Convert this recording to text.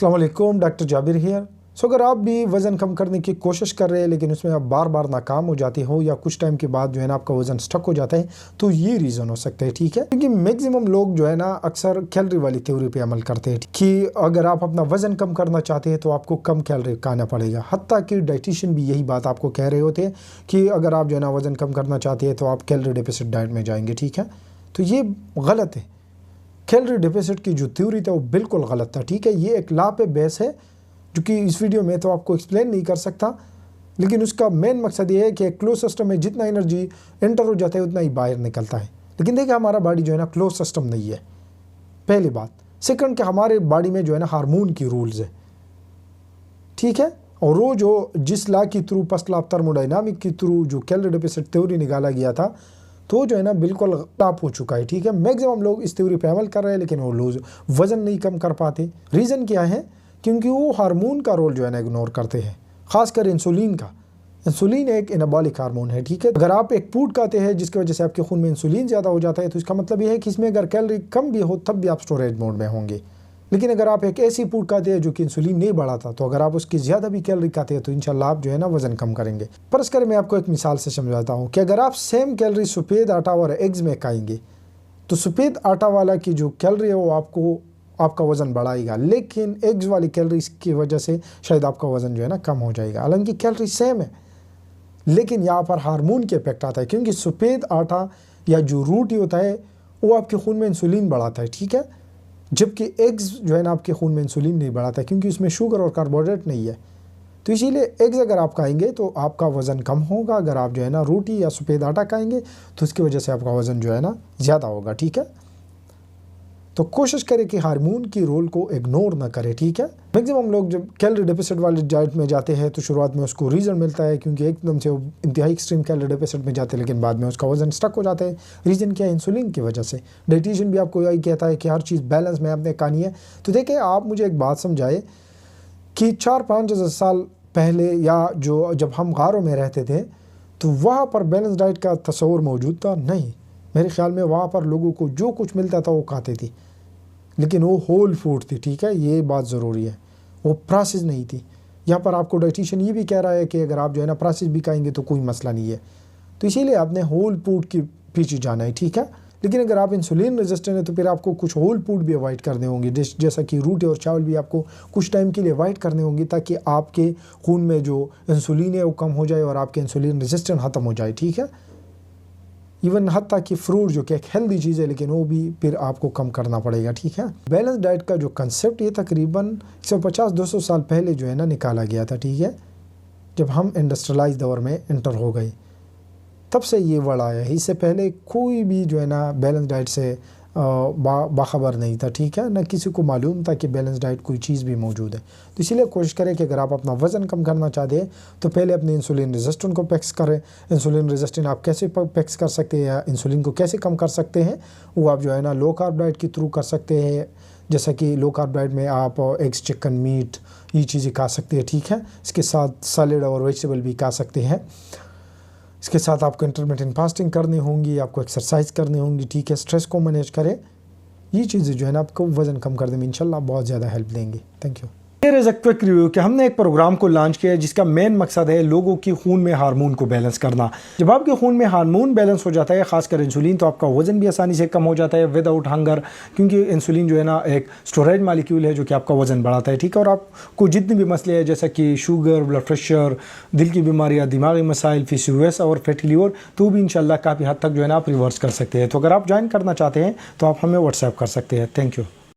अस्सलाम वालेकुम, doctor Jabir here. अगर आप भी वज़न कम करने की कोशिश कर रहे हैं लेकिन उसमें आप बार बार नाकाम हो जाते हो या कुछ टाइम के बाद जो है ना आपका वज़न स्टक हो जाता है, तो ये रीज़न हो सकता है, ठीक है। क्योंकि मैक्सिमम लोग जो है ना अक्सर कैलोरी वाली थ्योरी पे अमल करते हैं कि अगर आप अपना वज़न कम करना चाहते हैं तो आपको कम कैलोरी खाना पड़ेगा। हत्ता कि डाइटिशियन भी यही बात आपको कह रहे होते हैं कि अगर आप जो है ना वज़न कम करना चाहते हैं तो आप कैलोरी डेफिसिट डाइट में जाएंगे, ठीक है। तो ये गलत है। कैलोरी डेफिसिट की जो थ्योरी था वो बिल्कुल गलत था, ठीक है। ये एक लॉ पे बेस है जो कि इस वीडियो में तो आपको एक्सप्लेन नहीं कर सकता, लेकिन उसका मेन मकसद ये है कि क्लोज सिस्टम में जितना एनर्जी एंटर हो जाता है उतना ही बाहर निकलता है। लेकिन देखिए हमारा बॉडी जो है ना क्लोज सिस्टम नहीं है, पहली बात। सेकंड कि हमारे बॉडी में जो है ना हार्मोन की रूल्स है, ठीक है। और वो जो जिस लॉ के through first law of thermodynamic के थ्रू जो कैलोरी डेफिसिट थ्योरी निकाला गया था तो जो है ना बिल्कुल टॉप हो चुका है, ठीक है। मैक्सिमम लोग इस थ्योरी पे अमल कर रहे हैं लेकिन वो लोग वज़न नहीं कम कर पाते। रीज़न क्या है? क्योंकि वो हार्मोन का रोल जो है ना इग्नोर करते हैं, ख़ासकर इंसुलिन का। इंसुलिन एक एनाबॉलिक हार्मोन है, ठीक है। अगर आप एक फूड खाते हैं जिसकी वजह से आपके खून में इंसुलिन ज़्यादा हो जाता है तो इसका मतलब ये है कि इसमें अगर कैलोरी कम भी हो तब भी आप स्टोरेज मोड में होंगे। लेकिन अगर आप एक ऐसी फूड खाते हैं जो कि इंसुलिन नहीं बढ़ाता तो अगर आप उसकी ज़्यादा भी कैलोरी खाते हैं तो इंशाल्लाह आप जो है ना वज़न कम करेंगे। पर इसकर मैं आपको एक मिसाल से समझाता हूँ कि अगर आप सेम कैलोरी सफ़ेद आटा और एग्स में खाएंगे तो सफ़ेद आटा वाला की जो कैलोरी है वो आपका वज़न बढ़ाएगा, लेकिन एग्स वाली कैलोरी की वजह से शायद आपका वज़न जो है ना कम हो जाएगा। हालांकि कैलोरी सेम है लेकिन यहाँ पर हार्मोन के इफेक्ट आता है, क्योंकि सफ़ेद आटा या जो रोटी होता है वो आपके खून में इंसुलिन बढ़ाता है, ठीक है। जबकि एग्स जो है ना आपके खून में इंसुलिन नहीं बढ़ाता क्योंकि उसमें शुगर और कार्बोहाइड्रेट नहीं है। तो इसीलिए एग्स अगर आप खाएंगे तो आपका वज़न कम होगा। अगर आप जो है ना रोटी या सफ़ेद आटा खाएंगे तो उसकी वजह से आपका वज़न जो है ना ज़्यादा होगा, ठीक है। तो कोशिश करें कि हार्मोन की रोल को इग्नोर ना करें, ठीक है। मैक्सिमम लोग जब कैलोरी डेफिसिट वाली डाइट में जाते हैं तो शुरुआत में उसको रीज़न मिलता है क्योंकि एकदम से वो इंतहाई एक्सट्रीम कैलोरी डेफिसिट में जाते हैं, लेकिन बाद में उसका वज़न स्टक हो जाता है। रीज़न क्या है? इंसुलिन की वजह से। डाइटिशियन भी आपको यही कहता है कि हर चीज़ बैलेंस में आपने खानी है। तो देखिए आप मुझे एक बात समझाए कि 4-5 साल पहले या जब हम गारों में रहते थे तो वहाँ पर बैलेंस डाइट का तस्वुर मौजूद था नहीं। मेरे ख्याल में वहाँ पर लोगों को जो कुछ मिलता था वो खाते थे, लेकिन वो होल फूड थी, ठीक है। ये बात ज़रूरी है, वो प्रोसेस नहीं थी। यहाँ पर आपको डाइटिशियन ये भी कह रहा है कि अगर आप जो है ना प्रोसेस भी खाएंगे तो कोई मसला नहीं है। तो इसीलिए आपने होल फूड के पीछे जाना है, ठीक है। लेकिन अगर आप इंसुलिन रेजिस्टेंट है तो फिर आपको कुछ होल फूड भी अवॉइड करने होंगे, जैसा कि रोटी और चावल भी आपको कुछ टाइम के लिए अवॉइड करने होंगे ताकि आपके खून में जो इंसुलिन है वो कम हो जाए और आपके इंसुलिन रेजिस्टेंट ख़त्म हो जाए, ठीक है। इवन हत्ता कि फ्रूट जो कि एक हेल्दी चीज़ है लेकिन वो भी फिर आपको कम करना पड़ेगा, ठीक है। बैलेंस डाइट का जो कंसेप्ट ये तकरीबन 150-200 साल पहले जो है ना निकाला गया था, ठीक है। जब हम इंडस्ट्रियलाइज दौर में इंटर हो गए तब से ये वर्ड आया है। इससे पहले कोई भी जो है ना बैलेंस डाइट से बाखबर नहीं था, ठीक है। न किसी को मालूम था कि बैलेंस डाइट कोई चीज़ भी मौजूद है। तो इसीलिए कोशिश करें कि अगर आप अपना वज़न कम करना चाहते हैं तो पहले अपने इंसुलिन रेजिस्टेंट को पैक्स करें। इंसुलिन रेजिस्टेंट आप कैसे पैक्स कर सकते हैं या इंसुलिन को कैसे कम कर सकते हैं वो आप जो है ना लो कार्ब डाइट के थ्रू कर सकते हैं। जैसा कि लो कार्ब डाइट में आप एग्स, चिकन, मीट ये चीज़ें खा सकते हैं, ठीक है। इसके साथ सैलेड और वेजिटेबल भी खा सकते हैं। इसके साथ आपको इंटरमिटेंट फास्टिंग करनी होंगी, आपको एक्सरसाइज करनी होंगी, ठीक है। स्ट्रेस को मैनेज करें। ये चीज़ें जो है ना आपको वज़न कम करने में इंशाल्लाह बहुत ज़्यादा हेल्प देंगी। Thank you. Here is a quick review कि हमने एक प्रोग्राम को लॉन्च किया है जिसका मेन मकसद है लोगों की खून में हार्मोन को बैलेंस करना। जब आपके खून में हार्मोन बैलेंस हो जाता है, खासकर इंसुलिन, तो आपका वज़न भी आसानी से कम हो जाता है विदाउट हंगर, क्योंकि इंसुलिन जो है ना एक स्टोरेज मालिक्यूल है जो कि आपका वज़न बढ़ाता है, ठीक है। और आपको जितने भी मसले हैं जैसा कि शुगर, ब्लड प्रेशर, दिल की बीमारियाँ, दिमागी मसाइल, PCOS और फैटी लीवर, तो भी इंशाल्लाह काफ़ी हद तक जो है ना आप रिवर्स कर सकते हैं। तो अगर आप ज्वाइन करना चाहते हैं तो आप हमें व्हाट्सएप कर सकते हैं। Thank you.